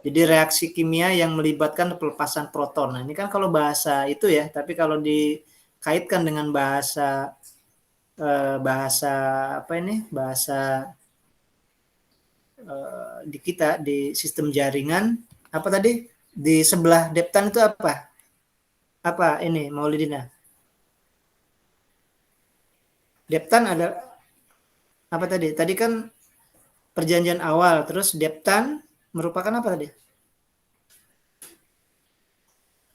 Jadi reaksi kimia yang melibatkan pelepasan proton. Nah, ini kan kalau bahasa itu ya, tapi kalau dikaitkan dengan bahasa apa ini? Bahasa di kita di sistem jaringan apa tadi? Di sebelah deptan itu apa? Apa ini Maulidina? Deptan ada apa tadi? Tadi kan perjanjian awal, terus deptan merupakan apa tadi?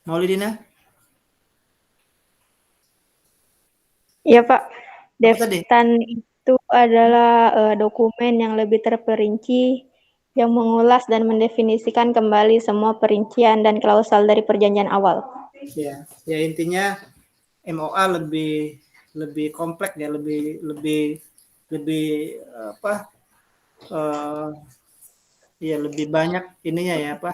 Maulidina? Iya, Pak. Apa tadi? Deptan itu adalah dokumen yang lebih terperinci, yang mengulas dan mendefinisikan kembali semua perincian dan klausul dari perjanjian awal. Ya intinya MOA lebih kompleks ya, lebih apa? Ya lebih banyak ininya ya apa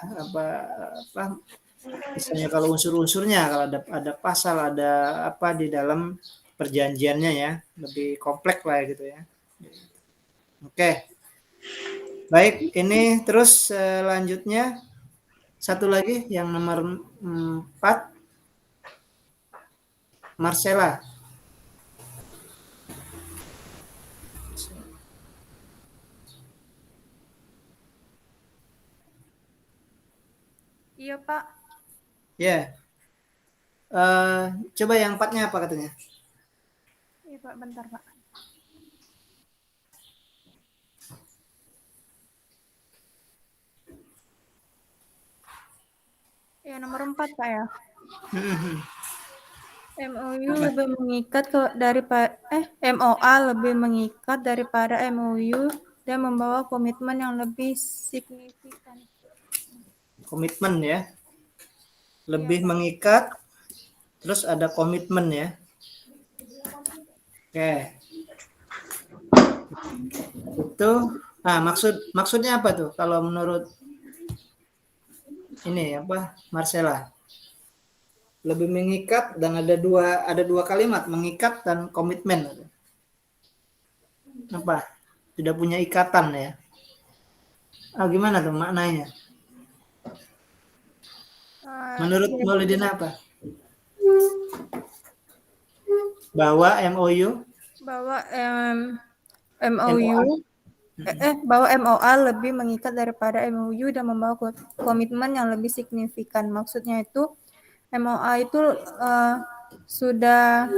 misalnya kalau unsur-unsurnya, kalau ada pasal, ada apa di dalam perjanjiannya ya, lebih kompleks lah gitu ya. Oke. Baik, ini terus selanjutnya satu lagi yang nomor 4 Marcella. Iya, Pak. Ya. Coba yang 4-nya apa katanya? Iya, Pak, bentar, Pak. Ya, nomor 4, Pak ya. MOU lebih mengikat MOA lebih mengikat daripada MOU dan membawa komitmen yang lebih signifikan. Komitmen ya. Lebih mengikat, terus ada komitmen ya. Oke. Itu maksudnya apa tuh kalau menurut ini apa Marcella? Lebih mengikat dan ada dua kalimat, mengikat dan komitmen. Apa? Tidak punya ikatan ya. Gimana tuh maknanya? Menurut Maulidina apa? Bahwa MOU bahwa MOA lebih mengikat daripada MOU dan membawa komitmen yang lebih signifikan. Maksudnya itu MOA itu sudah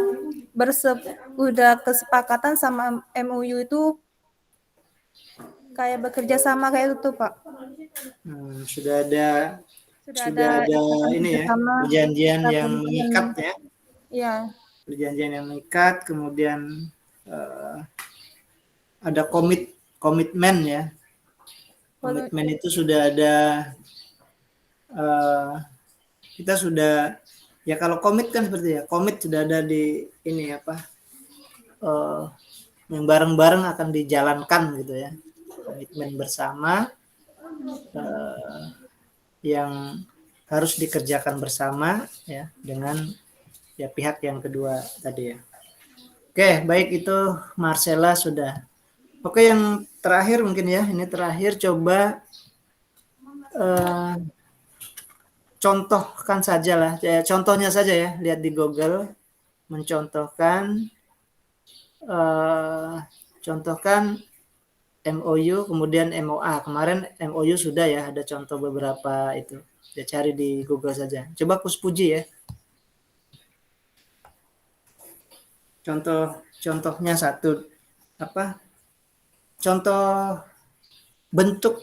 udah kesepakatan sama MOU itu kayak bekerja sama kayak itu Pak. Sudah ada Sudah sudah ada ada ikatan ini ya, kerjasama, perjanjian kita yang mengikat ya. Iya, Perjanjian yang mengikat, kemudian ada komitmen ya. Komitmen itu sudah ada, kita sudah ya, kalau komit kan seperti ya, komit sudah ada di ini apa, yang bareng-bareng akan dijalankan gitu ya, komitmen bersama yang harus dikerjakan bersama ya dengan ya pihak yang kedua tadi ya. Oke, baik, itu Marcella sudah. Oke, yang terakhir mungkin ya, ini terakhir, coba contohkan saja lah, ya, contohnya saja ya, lihat di Google, mencontohkan contohkan MOU kemudian MOA. Kemarin MOU sudah ya, ada contoh beberapa itu. Ya, cari di Google saja. Coba Kuspuji ya. Contohnya satu apa? Contoh bentuk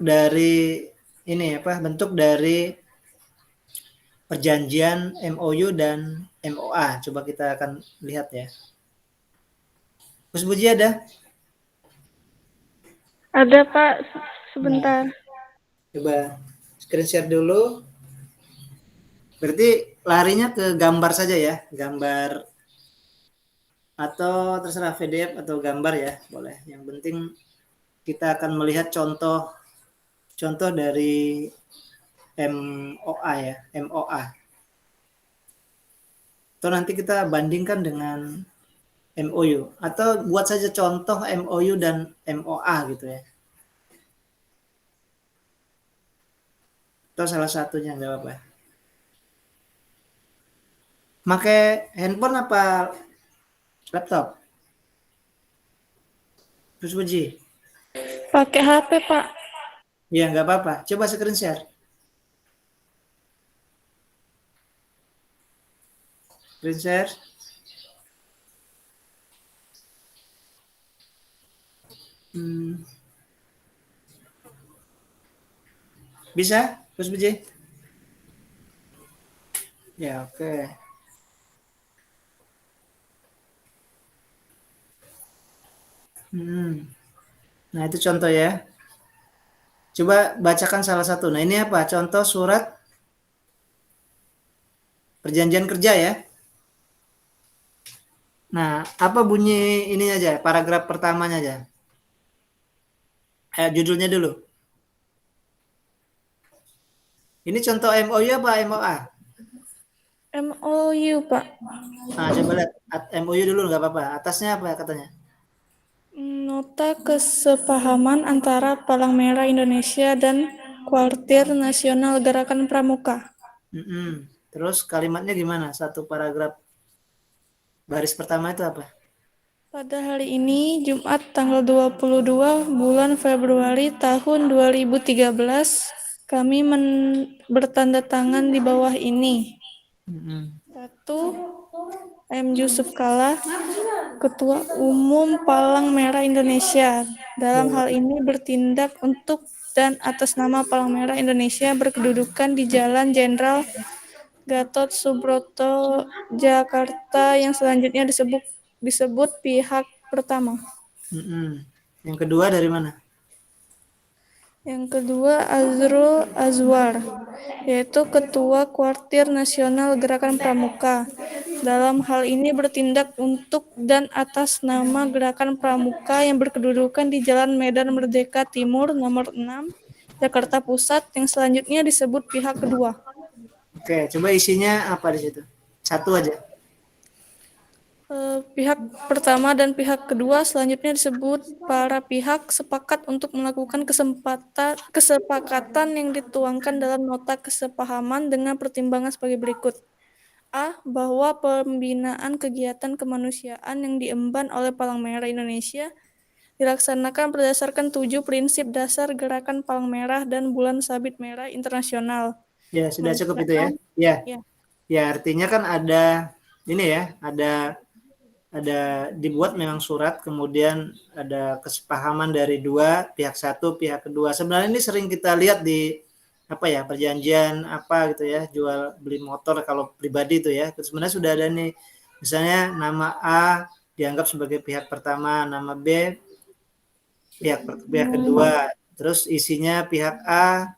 dari ini apa? Bentuk dari perjanjian MOU dan MOA. Coba kita akan lihat ya. Kuspuji ada? Ada Pak, sebentar. Coba screen share dulu. Berarti larinya ke gambar saja ya, gambar atau terserah PDF atau gambar ya, boleh. Yang penting kita akan melihat contoh dari MOA ya, MOA. Atau nanti kita bandingkan dengan MOU atau buat saja contoh MOU dan MOA gitu ya. Atau salah satunya nggak apa-apa. Pakai handphone apa laptop? Terus Puji? Pakai HP Pak. Ya nggak apa-apa. Coba screen share. Screen share. Bisa, Terus Puji? Ya, oke. Nah, itu contoh ya. Coba bacakan salah satu. Nah, ini apa? Contoh surat perjanjian kerja ya. Nah, apa bunyi ini aja? Paragraf pertamanya aja. Judulnya dulu. Ini contoh MOU apa MOA? MOU Pak. Nah, coba lihat MOU dulu, nggak apa-apa. Atasnya apa katanya? Nota kesepahaman antara Palang Merah Indonesia dan Kuartir Nasional Gerakan Pramuka. Terus kalimatnya gimana? Satu paragraf baris pertama itu apa? Pada hari ini, Jumat tanggal 22 bulan Februari tahun 2013, kami bertanda tangan di bawah ini. 1. M. Yusuf Kalla, Ketua Umum Palang Merah Indonesia, dalam hal ini bertindak untuk dan atas nama Palang Merah Indonesia berkedudukan di Jalan Jenderal Gatot Subroto, Jakarta, yang selanjutnya disebut pihak pertama. Yang kedua dari mana? Yang kedua Azrul Azwar, yaitu Ketua Kuartir Nasional Gerakan Pramuka. Dalam hal ini bertindak untuk dan atas nama Gerakan Pramuka yang berkedudukan di Jalan Medan Merdeka Timur nomor 6, Jakarta Pusat, yang selanjutnya disebut pihak kedua. Oke, coba isinya apa di situ? Satu aja. Pihak pertama dan pihak kedua selanjutnya disebut para pihak sepakat untuk melakukan kesepakatan yang dituangkan dalam nota kesepahaman dengan pertimbangan sebagai berikut. A. Bahwa pembinaan kegiatan kemanusiaan yang diemban oleh Palang Merah Indonesia dilaksanakan berdasarkan 7 prinsip dasar Gerakan Palang Merah dan Bulan Sabit Merah Internasional. Ya, sudah cukup itu ya. Ya. Ya artinya kan ada ini ya, ada dibuat memang surat, kemudian ada kesepahaman dari dua pihak, satu pihak kedua. Sebenarnya ini sering kita lihat di apa ya, perjanjian apa gitu ya, jual beli motor kalau pribadi itu ya. Sebenarnya sudah ada nih, misalnya nama A dianggap sebagai pihak pertama, nama B pihak kedua. Terus isinya pihak A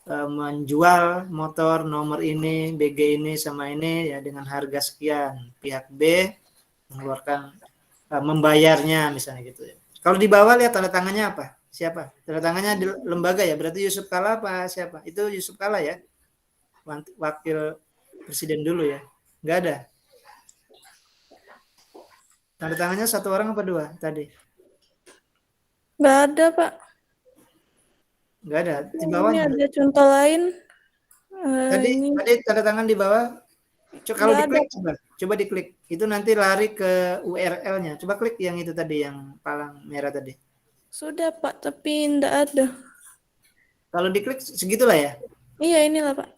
menjual motor nomor ini, BG ini sama ini ya dengan harga sekian. Pihak B mengeluarkan membayarnya misalnya gitu ya. Kalau di bawah lihat tanda tangannya apa? Siapa? Tanda tangannya di lembaga ya. Berarti Yusuf Kala apa siapa? Itu Yusuf Kala ya. Wakil presiden dulu ya. Enggak ada. Tanda tangannya satu orang apa dua tadi? Nggak ada, Pak. Enggak ada. Di bawah Ini ada contoh lain. tadi tanda tangan di bawah. Kalau Nggak diklik coba diklik. Itu nanti lari ke URL-nya. Coba klik yang itu tadi yang palang merah tadi. Sudah, Pak, tapi nggak ada. Kalau diklik segitulah ya. Iya, inilah, Pak.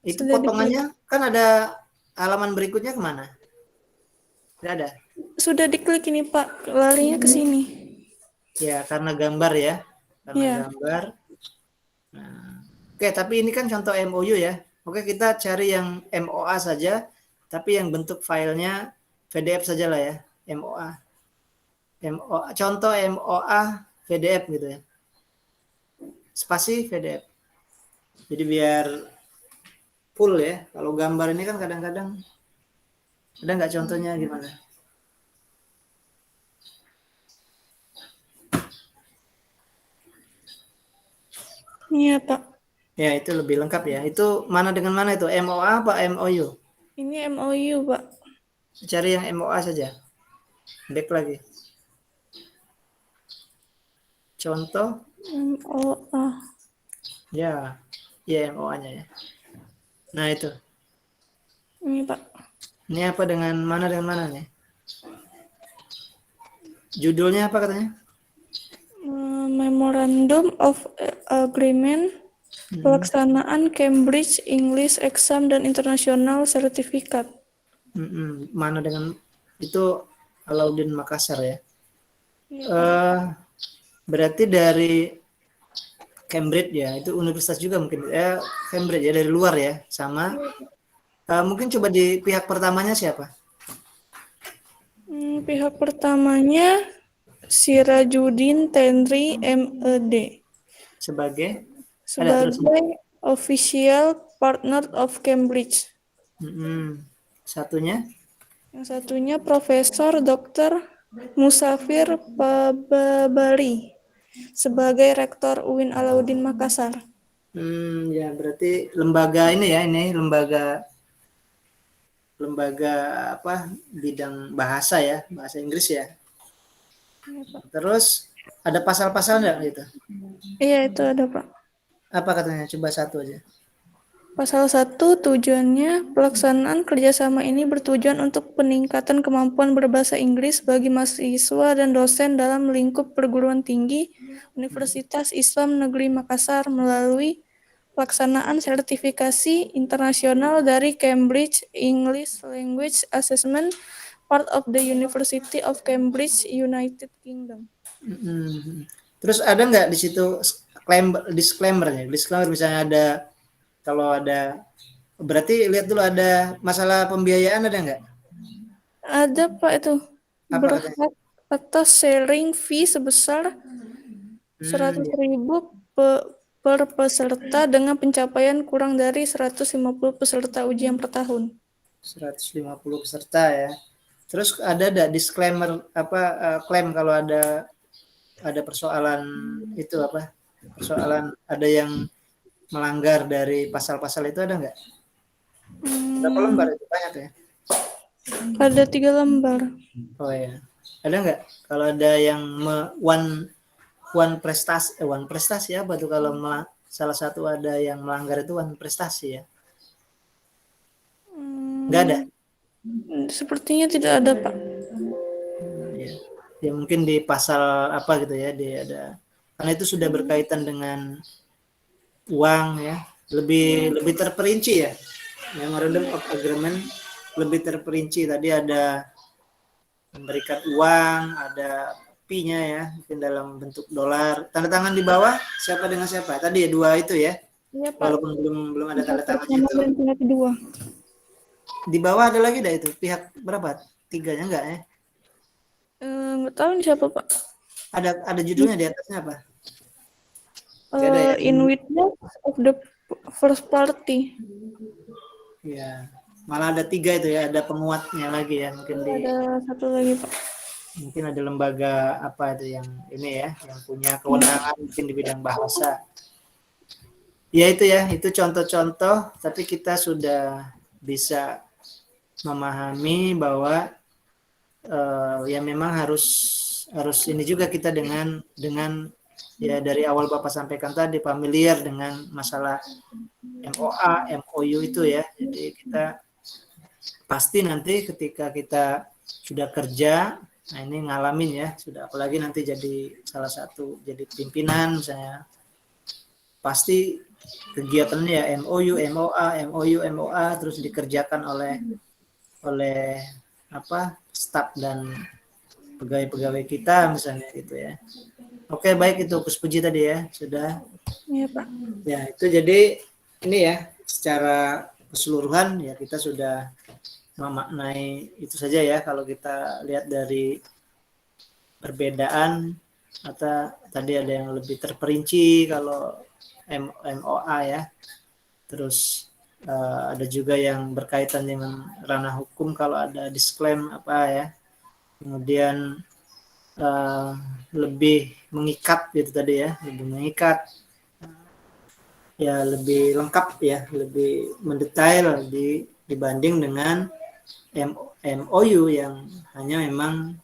Itu Sudah potongannya kan ada halaman berikutnya kemana? Tidak ada. Sudah diklik ini, Pak. Larinya ke sini. Ya karena gambar ya. Karena Iya. gambar. Nah, oke, tapi ini kan contoh MOU ya. Oke, kita cari yang MOA saja, tapi yang bentuk filenya PDF saja lah ya. MOA. Contoh MOA PDF gitu ya. Spasi PDF. Jadi biar full ya. Kalau gambar ini kan kadang-kadang ada nggak contohnya gimana? Iya, Pak. Ya itu lebih lengkap ya. Itu mana dengan mana itu? MOA apa MOU? Ini MOU, Pak. Cari yang MOA saja. Back lagi. Contoh. MOA. Ya. Ya MOA-nya ya. Nah itu. Ini, Pak. Ini apa dengan mana nih? Judulnya apa katanya? Memorandum of Agreement pelaksanaan Cambridge English Exam dan International Certificate. Mana dengan itu Alauddin Makassar ya? Berarti dari Cambridge ya, itu universitas juga mungkin ya, Cambridge ya, dari luar ya, sama mungkin coba di pihak pertamanya siapa? Pihak pertamanya Sirajuddin Tenri MED Sebagai official partner of Cambridge. Satunya? Yang satunya Profesor Dr. Musafir Pababari sebagai Rektor UIN Alauddin Makassar. Ya berarti lembaga ini ya, lembaga apa bidang bahasa ya, bahasa Inggris ya. Terus ada pasal-pasal enggak gitu? Iya, itu ada, Pak. Apa katanya? Coba satu aja. Pasal 1 tujuannya pelaksanaan kerjasama ini bertujuan untuk peningkatan kemampuan berbahasa Inggris bagi mahasiswa dan dosen dalam lingkup perguruan tinggi Universitas Islam Negeri Makassar melalui pelaksanaan sertifikasi internasional dari Cambridge English Language Assessment, part of the University of Cambridge, United Kingdom. Terus ada nggak di situ disclaimer misalnya ada, kalau ada berarti lihat dulu ada masalah pembiayaan ada nggak? Ada, Pak, itu. Apa Berhak atas sharing fee sebesar 100.000 per peserta dengan pencapaian kurang dari 150 peserta ujian per tahun. 150 peserta ya. Terus ada disclaimer klaim kalau ada persoalan itu apa? Persoalan ada yang melanggar dari pasal-pasal itu ada nggak? Berapa lembar itu? Banyak ya? Ada 3 lembar. Oh ya. Ada nggak? Kalau ada yang one prestasi apa tuh kalau salah satu ada yang melanggar itu one prestasi ya? Nggak ada? Sepertinya tidak ada, Pak. Ya mungkin di pasal apa gitu ya, dia ada, karena itu sudah berkaitan dengan uang ya, lebih terperinci ya. Memorandum of Agreement lebih terperinci. Tadi ada memberikan uang, ada fee-nya ya, mungkin dalam bentuk dolar. Tanda tangan di bawah siapa dengan siapa? Tadi ya 2 itu ya. Iya, Pak. Walaupun belum ada tanda tangannya Pertama itu. dan pihak kedua. Di bawah ada lagi dah itu. Pihak berapa? 3-nya enggak ya? Nggak tahu ini siapa, Pak. Ada judulnya di atasnya apa? Nggak ada ya? In witness of the first party. Ya, malah ada 3 itu ya, ada penguatnya lagi ya, mungkin Ada satu lagi, Pak. mungkin ada lembaga apa itu yang ini ya, yang punya kewenangan mungkin di bidang bahasa. Ya itu ya, itu contoh-contoh, tapi kita sudah bisa memahami bahwa ya memang harus ini juga kita dengan ya dari awal Bapak sampaikan tadi familiar dengan masalah MOA, MOU itu ya. Jadi kita pasti nanti ketika kita sudah kerja, nah ini ngalamin ya, sudah apalagi nanti jadi salah satu jadi pimpinan misalnya, pasti kegiatannya ya MOU, MOA, MOU, MOA terus dikerjakan oleh apa staf dan pegawai-pegawai kita misalnya gitu ya. Oke, baik itu Gus Puji tadi ya, sudah. Iya, Pak. Ya, itu jadi ini ya secara keseluruhan ya kita sudah memaknai itu saja ya kalau kita lihat dari perbedaan atau tadi ada yang lebih terperinci kalau MOA ya. Terus ada juga yang berkaitan dengan ranah hukum kalau ada disclaim apa ya. Kemudian lebih mengikat gitu tadi ya, lebih mengikat ya, lebih lengkap ya, lebih mendetail dibanding dengan MOU yang hanya memang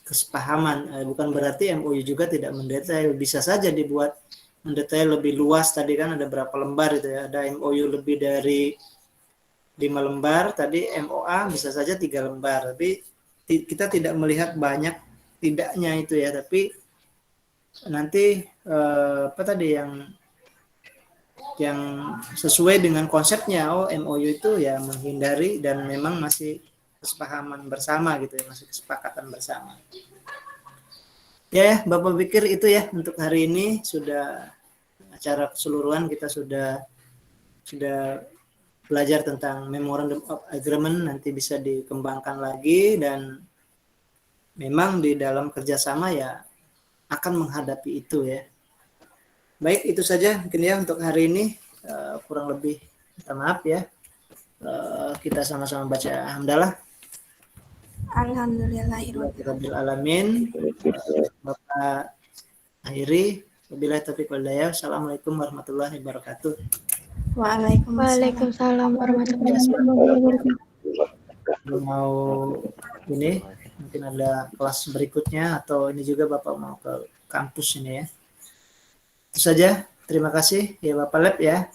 kesepahaman. Bukan berarti MOU juga tidak mendetail, bisa saja dibuat mendetail lebih luas. Tadi kan ada berapa lembar itu ya, ada MOU lebih dari 5 lembar, tadi MOA bisa saja 3 lembar, tapi kita tidak melihat banyak tidaknya itu ya, tapi nanti apa tadi yang sesuai dengan konsepnya, oh MOU itu ya menghindari dan memang masih kesepahaman bersama gitu ya, masih kesepakatan bersama. Ya, Bapak pikir itu ya untuk hari ini sudah acara keseluruhan kita sudah belajar tentang Memorandum of Agreement, nanti bisa dikembangkan lagi dan memang di dalam kerjasama ya akan menghadapi itu ya. Baik, itu saja mungkin ya untuk hari ini. Kurang lebih minta maaf ya. Kita sama-sama baca hamdalah. Alhamdulillahirabbil alamin. Bapak akhiri, wabillahi taufiq wal hidayah. Assalamualaikum warahmatullahi wabarakatuh. Waalaikumsalam warahmatullahi wabarakatuh. Mau ini mungkin ada kelas berikutnya atau ini juga Bapak mau ke kampus ini ya. Itu saja. Terima kasih ya Bapak Lab ya.